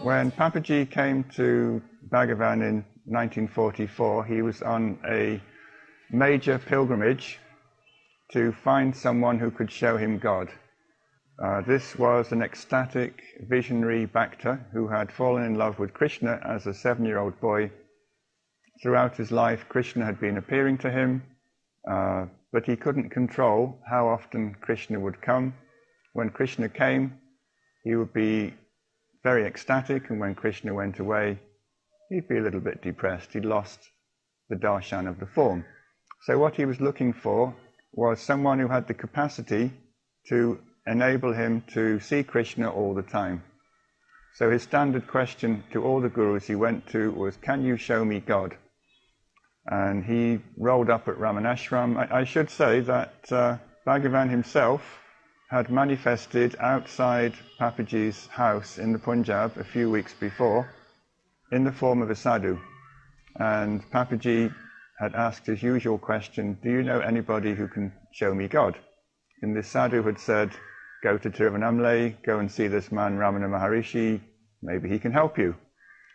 When Papaji came to Bhagavan in 1944, he was on a major pilgrimage to find someone who could show him God. This was an ecstatic, visionary Bhakta who had fallen in love with Krishna as a 7-year-old boy. Throughout his life, Krishna had been appearing to him, but he couldn't control how often Krishna would come. When Krishna came, he would be very ecstatic, and when Krishna went away, he'd be a little bit depressed. He'd lost the darshan of the form. So what he was looking for was someone who had the capacity to enable him to see Krishna all the time. So his standard question to all the gurus he went to was, "Can you show me God?" And he rolled up at Ramana ashram. I should say that Bhagavan himself had manifested outside Papaji's house in the Punjab a few weeks before in the form of a sadhu. And Papaji had asked his usual question, "Do you know anybody who can show me God?" And this sadhu had said, "Go to Tiruvannamalai, go and see this man Ramakrishna Maharshi, maybe he can help you."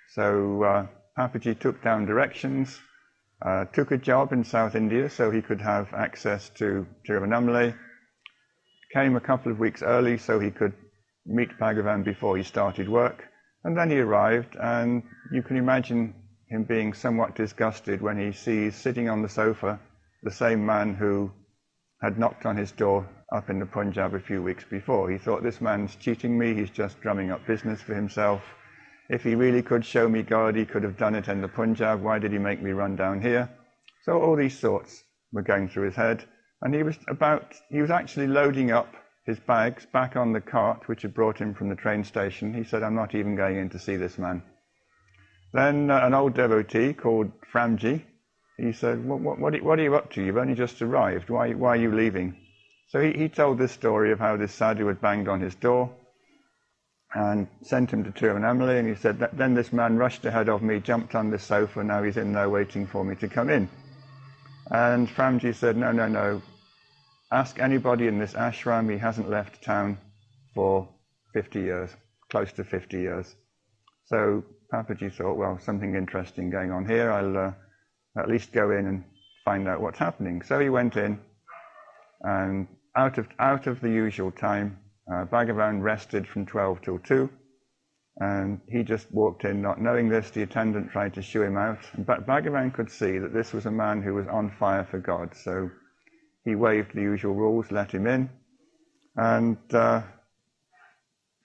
So Papaji took down directions, took a job in South India so he could have access to Tiruvannamalai, came a couple of weeks early so he could meet Bhagavan before he started work, and then he arrived, and you can imagine him being somewhat disgusted when he sees sitting on the sofa the same man who had knocked on his door up in the Punjab a few weeks before. He thought, this man's cheating me, he's just drumming up business for himself. If he really could show me God, he could have done it in the Punjab. Why did he make me run down here? So all these thoughts were going through his head, and he was actually loading up his bags back on the cart which had brought him from the train station. He said, "I'm not even going in to see this man." Then an old devotee called Framji, he said, what are you up to? You've only just arrived. Why are you leaving? So he told this story of how this sadhu had banged on his door and sent him to Tiruvannamalai, and he said, then this man rushed ahead of me, jumped on this sofa, now he's in there waiting for me to come in. And Framji said, no, ask anybody in this ashram, he hasn't left town for 50 years, close to 50 years. So Papaji thought, well, something interesting going on here, I'll at least go in and find out what's happening. So he went in, and out of the usual time, Bhagavan rested from 12 till 2, and he just walked in not knowing this. The attendant tried to shoo him out, but Bhagavan could see that this was a man who was on fire for God, so he waived the usual rules, let him in, and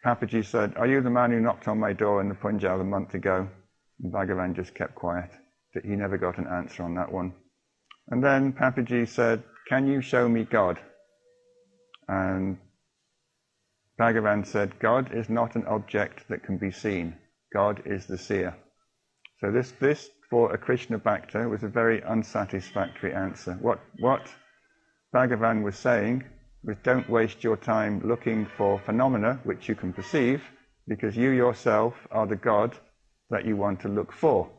Papaji said, "Are you the man who knocked on my door in the Punjab a month ago?" And Bhagavan just kept quiet. He never got an answer on that one. And then Papaji said, "Can you show me God?" And Bhagavan said, "God is not an object that can be seen. God is the seer." So this for a Krishna Bhakta was a very unsatisfactory answer. What Bhagavan was saying was, don't waste your time looking for phenomena which you can perceive, because you yourself are the God that you want to look for.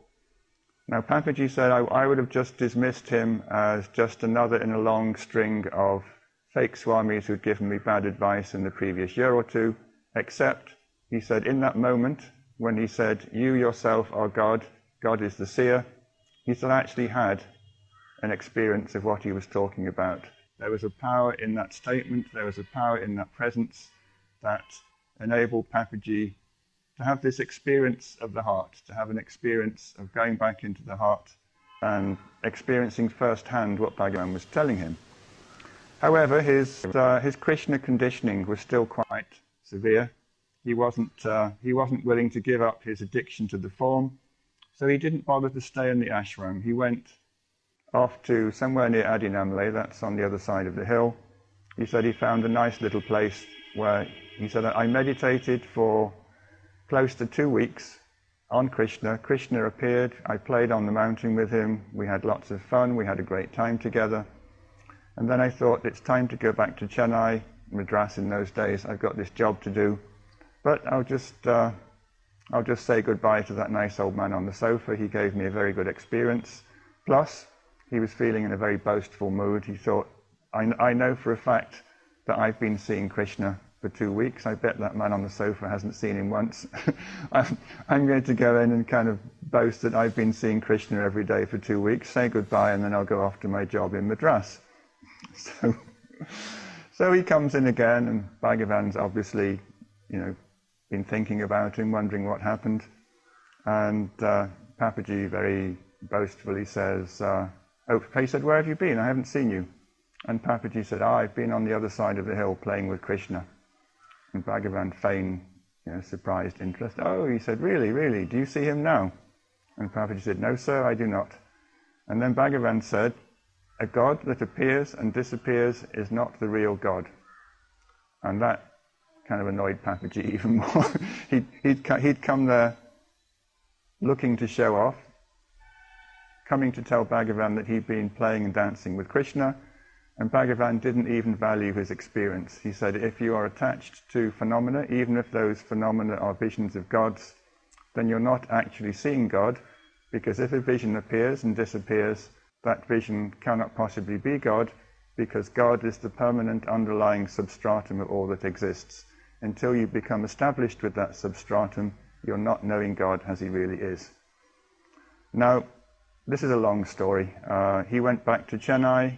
Now Papaji said, I would have just dismissed him as just another in a long string of fake swamis who'd given me bad advice in the previous year or two, except, he said, in that moment when he said, you yourself are God, God is the seer, he still actually had an experience of what he was talking about. There was a power in that statement, there was a power in that presence that enabled Papaji to have this experience of the heart, to have an experience of going back into the heart and experiencing firsthand what Bhagavan was telling him. However, his Krishna conditioning was still quite severe. He wasn't willing to give up his addiction to the form, so he didn't bother to stay in the ashram. He went off to somewhere near Adinamalai, that's on the other side of the hill. He said he found a nice little place where, he said, I meditated for close to 2 weeks on Krishna. Krishna appeared, I played on the mountain with him, we had lots of fun, we had a great time together. And then I thought, it's time to go back to Chennai, Madras in those days, I've got this job to do. But I'll just say goodbye to that nice old man on the sofa. He gave me a very good experience. Plus, he was feeling in a very boastful mood. He thought, I know for a fact that I've been seeing Krishna for 2 weeks. I bet that man on the sofa hasn't seen him once. I'm going to go in and kind of boast that I've been seeing Krishna every day for 2 weeks, say goodbye, and then I'll go off to my job in Madras. So he comes in again, and Bhagavan's obviously, been thinking about him, wondering what happened. And Papaji very boastfully says, he said, "Where have you been? I haven't seen you." And Papaji said, "I've been on the other side of the hill playing with Krishna." And Bhagavan feigned, surprised interest. "Oh," he said, really? Do you see him now?" And Papaji said, "No, sir, I do not." And then Bhagavan said, "A God that appears and disappears is not the real God." And that kind of annoyed Papaji even more. He'd come there looking to show off, coming to tell Bhagavan that he'd been playing and dancing with Krishna, and Bhagavan didn't even value his experience. He said, if you are attached to phenomena, even if those phenomena are visions of gods, then you're not actually seeing God, because if a vision appears and disappears, that vision cannot possibly be God, because God is the permanent underlying substratum of all that exists. Until you become established with that substratum, you're not knowing God as he really is. Now, this is a long story. He went back to Chennai.